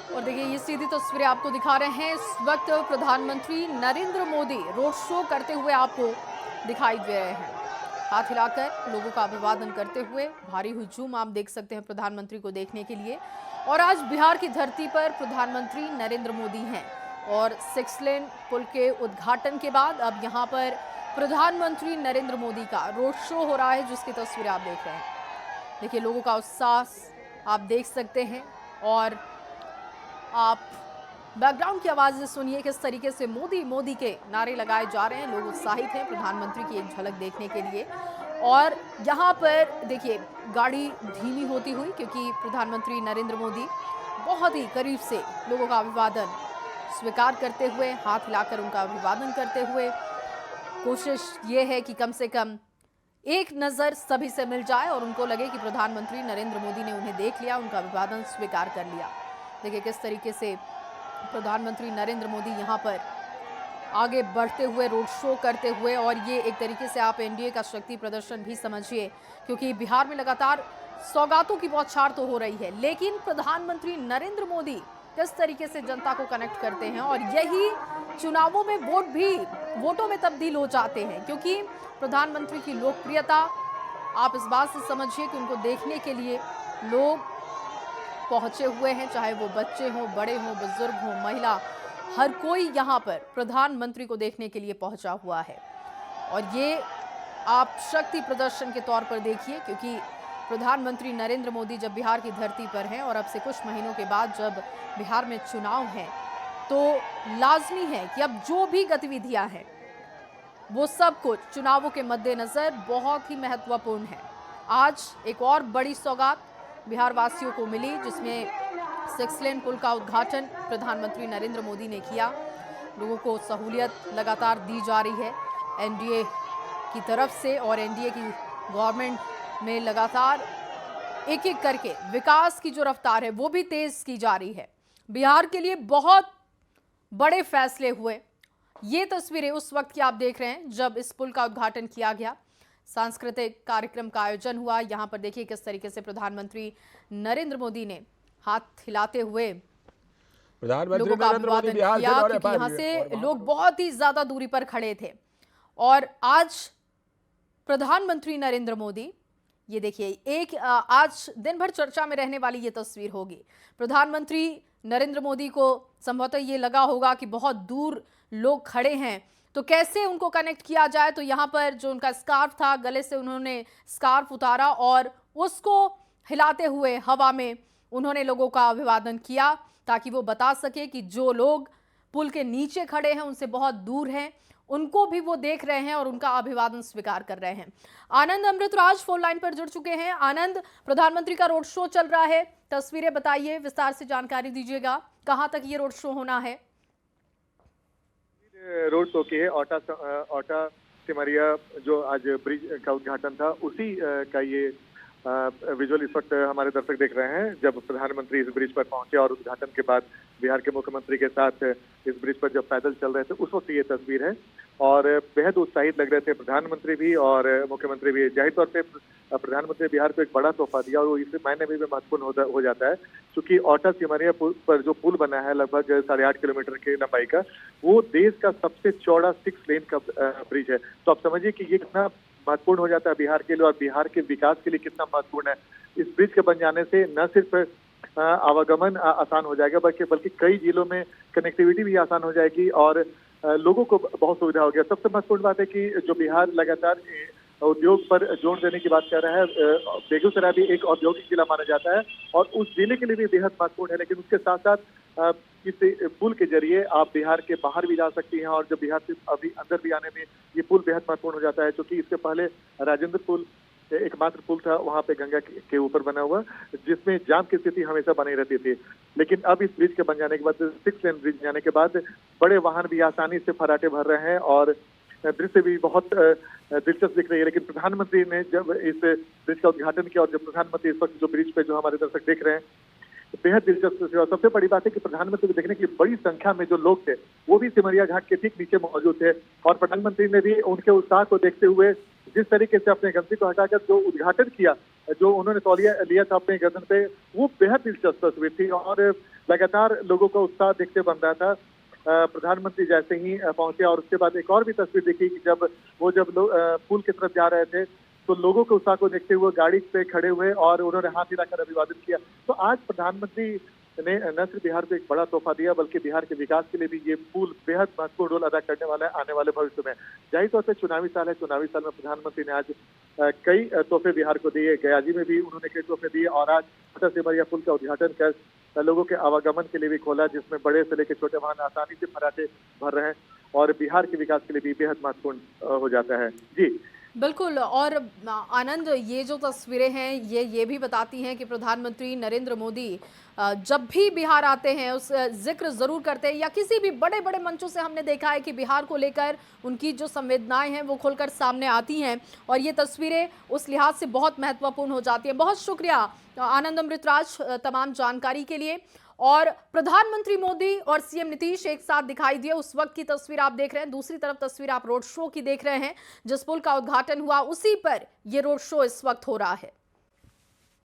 और देखिए ये सीधी तस्वीरें आपको दिखा रहे हैं। इस वक्त प्रधानमंत्री नरेंद्र मोदी रोड शो करते हुए आपको दिखाई दे रहे हैं। हाथ हिलाकर लोगों का अभिवादन करते हुए भारी हुजूम आप देख सकते हैं प्रधानमंत्री को देखने के लिए। और आज बिहार की धरती पर प्रधानमंत्री नरेंद्र मोदी हैं और 6 लेन पुल के उद्घाटन के बाद अब यहाँ पर प्रधानमंत्री नरेंद्र मोदी का रोड शो हो रहा है, जिसकी तस्वीरें आप देख रहे हैं। देखिए लोगों का उत्साह आप देख सकते हैं और आप बैकग्राउंड की आवाज़ सुनिए किस तरीके से मोदी मोदी के नारे लगाए जा रहे हैं। लोग उत्साहित हैं प्रधानमंत्री की एक झलक देखने के लिए। और यहाँ पर देखिए गाड़ी धीमी होती हुई, क्योंकि प्रधानमंत्री नरेंद्र मोदी बहुत ही करीब से लोगों का अभिवादन स्वीकार करते हुए, हाथ हिलाकर उनका अभिवादन करते हुए, कोशिश ये है कि कम से कम एक नज़र सभी से मिल जाए और उनको लगे कि प्रधानमंत्री नरेंद्र मोदी ने उन्हें देख लिया, उनका अभिवादन स्वीकार कर लिया। देखिए किस तरीके से प्रधानमंत्री नरेंद्र मोदी यहाँ पर आगे बढ़ते हुए रोड शो करते हुए, और ये एक तरीके से आप एनडीए का शक्ति प्रदर्शन भी समझिए, क्योंकि बिहार में लगातार सौगातों की बौछार तो हो रही है, लेकिन प्रधानमंत्री नरेंद्र मोदी किस तरीके से जनता को कनेक्ट करते हैं और यही चुनावों में वोटों में तब्दील हो जाते हैं, क्योंकि प्रधानमंत्री की लोकप्रियता आप इस बात से समझिए कि उनको देखने के लिए लोग पहुंचे हुए हैं, चाहे वो बच्चे हों, बड़े हों, बुजुर्ग हों, महिला, हर कोई यहाँ पर प्रधानमंत्री को देखने के लिए पहुंचा हुआ है। और ये आप शक्ति प्रदर्शन के तौर पर देखिए, क्योंकि प्रधानमंत्री नरेंद्र मोदी जब बिहार की धरती पर हैं और अब से कुछ महीनों के बाद जब बिहार में चुनाव हैं, तो लाजमी है कि अब जो भी गतिविधियां हैं वो सब कुछ चुनावों के मद्देनजर बहुत ही महत्वपूर्ण है। आज एक और बड़ी सौगात बिहार वासियों को मिली, जिसमें 6 लेन पुल का उद्घाटन प्रधानमंत्री नरेंद्र मोदी ने किया। लोगों को सहूलियत लगातार दी जा रही है एनडीए की तरफ से, और एनडीए की गवर्नमेंट में लगातार एक एक करके विकास की जो रफ्तार है वो भी तेज की जा रही है। बिहार के लिए बहुत बड़े फैसले हुए। ये तस्वीरें उस वक्त की आप देख रहे हैं जब इस पुल का उद्घाटन किया गया, सांस्कृतिक कार्यक्रम का आयोजन हुआ। यहाँ पर देखिए किस तरीके से प्रधानमंत्री नरेंद्र मोदी ने हाथ हिलाते हुए लोगों का अभिवादन किया, क्योंकि यहाँ से लोग बहुत ही ज्यादा दूरी पर खड़े थे। और आज प्रधानमंत्री नरेंद्र मोदी, ये देखिए आज दिन भर चर्चा में रहने वाली ये तस्वीर होगी। प्रधानमंत्री नरेंद्र मोदी को संभवतः ये लगा होगा कि बहुत दूर लोग खड़े हैं, तो कैसे उनको कनेक्ट किया जाए। तो यहाँ पर जो उनका स्कार्फ था, गले से उन्होंने स्कार्फ उतारा और उसको हिलाते हुए हवा में उन्होंने लोगों का अभिवादन किया, ताकि वो बता सके कि जो लोग पुल के नीचे खड़े हैं, उनसे बहुत दूर हैं, उनको भी वो देख रहे हैं और उनका अभिवादन स्वीकार कर रहे हैं। आनंद अमृतराज फोन लाइन पर जुड़ चुके हैं। आनंद, प्रधानमंत्री का रोड शो चल रहा है, तस्वीरें बताइए, विस्तार से जानकारी दीजिएगा, कहां तक ये रोड शो होना है? रोड शो की है ओटा सिमरिया, जो आज ब्रिज का उद्घाटन था उसी का ये विजुअल इस वक्त हमारे दर्शक देख रहे हैं। जब प्रधानमंत्री इस ब्रिज पर पहुंचे और उद्घाटन के बाद बिहार के मुख्यमंत्री के साथ इस ब्रिज पर जब पैदल चल रहे थे, उस वक्त ये तस्वीर है। और बेहद उत्साहित लग रहे थे प्रधानमंत्री भी और मुख्यमंत्री भी। जाहिर तौर पे प्रधानमंत्री बिहार को एक बड़ा तोहफा दिया, और वो इस मायने में भी महत्वपूर्ण हो जाता है, क्योंकि ओटा सिमरिया पर जो पुल बना है लगभग 8.5 किलोमीटर की लंबाई का, वो देश का सबसे चौड़ा 6 लेन का ब्रिज है। तो आप समझिए कि ये कितना महत्वपूर्ण हो जाता है बिहार के लिए, और बिहार के विकास के लिए कितना महत्वपूर्ण है। इस ब्रिज के बन जाने से न सिर्फ आवागमन आसान हो जाएगा, बल्कि कई जिलों में कनेक्टिविटी भी आसान हो जाएगी और लोगों को बहुत सुविधा हो गया। सबसे महत्वपूर्ण बात है कि जो बिहार लगातार उद्योग पर जोर देने की बात कर रहा है, बेगूसराय भी एक औद्योगिक जिला माना जाता है और उस जिले के लिए भी बेहद महत्वपूर्ण है। लेकिन उसके साथ साथ इस पुल के जरिए आप बिहार के बाहर भी जा सकती हैं, और जब बिहार से अभी अंदर भी आने में ये पुल बेहद महत्वपूर्ण हो जाता है, क्योंकि इससे पहले राजेंद्र पुल एकमात्र पुल था वहां पे गंगा के ऊपर बना हुआ, जिसमें जाम की स्थिति हमेशा बनी रहती थी। लेकिन अब इस ब्रिज के बन जाने के बाद, 6 लेन ब्रिज जाने के बाद, बड़े वाहन भी आसानी से फराटे भर रहे हैं और दृश्य भी बहुत दिलचस्प दिख रही है। लेकिन प्रधानमंत्री ने जब इस ब्रिज का उद्घाटन किया, और जब प्रधानमंत्री इस वक्त जो ब्रिज पे जो हमारे दर्शक देख रहे हैं, बेहद दिलचस्प और सबसे बड़ी बात है कि प्रधानमंत्री को देखने की बड़ी संख्या में जो लोग थे वो भी सिमरिया घाट के ठीक नीचे मौजूद थे, और प्रधानमंत्री ने भी उनके उत्साह को देखते हुए जिस तरीके से अपने गंदगी को हटाकर जो उद्घाटन किया, जो उन्होंने तौलिया लिया था अपने गर्दन पे, वो बेहद दिलचस्प तस्वीर थी। और लगातार लोगों का उत्साह देखते बन रहा था। प्रधानमंत्री जैसे ही पहुंचे और उसके बाद एक और भी तस्वीर देखी कि जब लोग पुल की तरफ जा रहे थे तो लोगों के उत्साह को देखते हुए गाड़ी पे खड़े हुए और उन्होंने हाथ हिलाकर अभिवादन किया। तो आज प्रधानमंत्री ने न सिर्फ बिहार को एक बड़ा तोहफा दिया बल्कि बिहार के विकास के लिए भी ये पुल बेहद महत्वपूर्ण रोल अदा करने वाला है आने वाले भविष्य में। जाहिर तौर से चुनावी साल है, चुनावी साल में प्रधानमंत्री ने आज कई तोहफे बिहार को दिए। गयाजी में भी उन्होंने कई तोहफे दिए और आज छोटा सिमरिया पुल का उद्घाटन कर लोगों के आवागमन के लिए भी खोला, जिसमें बड़े से लेकर छोटे वाहन आसानी से फराटे भर रहे हैं और बिहार के विकास के लिए भी बेहद महत्वपूर्ण हो जाता है। जी बिल्कुल। और आनंद, ये जो तस्वीरें हैं ये भी बताती हैं कि प्रधानमंत्री नरेंद्र मोदी जब भी बिहार आते हैं उस जिक्र ज़रूर करते हैं, या किसी भी बड़े बड़े मंचों से हमने देखा है कि बिहार को लेकर उनकी जो संवेदनाएं हैं वो खुलकर सामने आती हैं, और ये तस्वीरें उस लिहाज से बहुत महत्वपूर्ण हो जाती हैं। बहुत शुक्रिया आनंद अमृतराज तमाम जानकारी के लिए। और प्रधानमंत्री मोदी और सीएम नीतीश एक साथ दिखाई दिए, उस वक्त की तस्वीर आप देख रहे हैं। दूसरी तरफ तस्वीर आप रोड शो की देख रहे हैं, जिस पुल का उद्घाटन हुआ उसी पर यह रोड शो इस वक्त हो रहा है।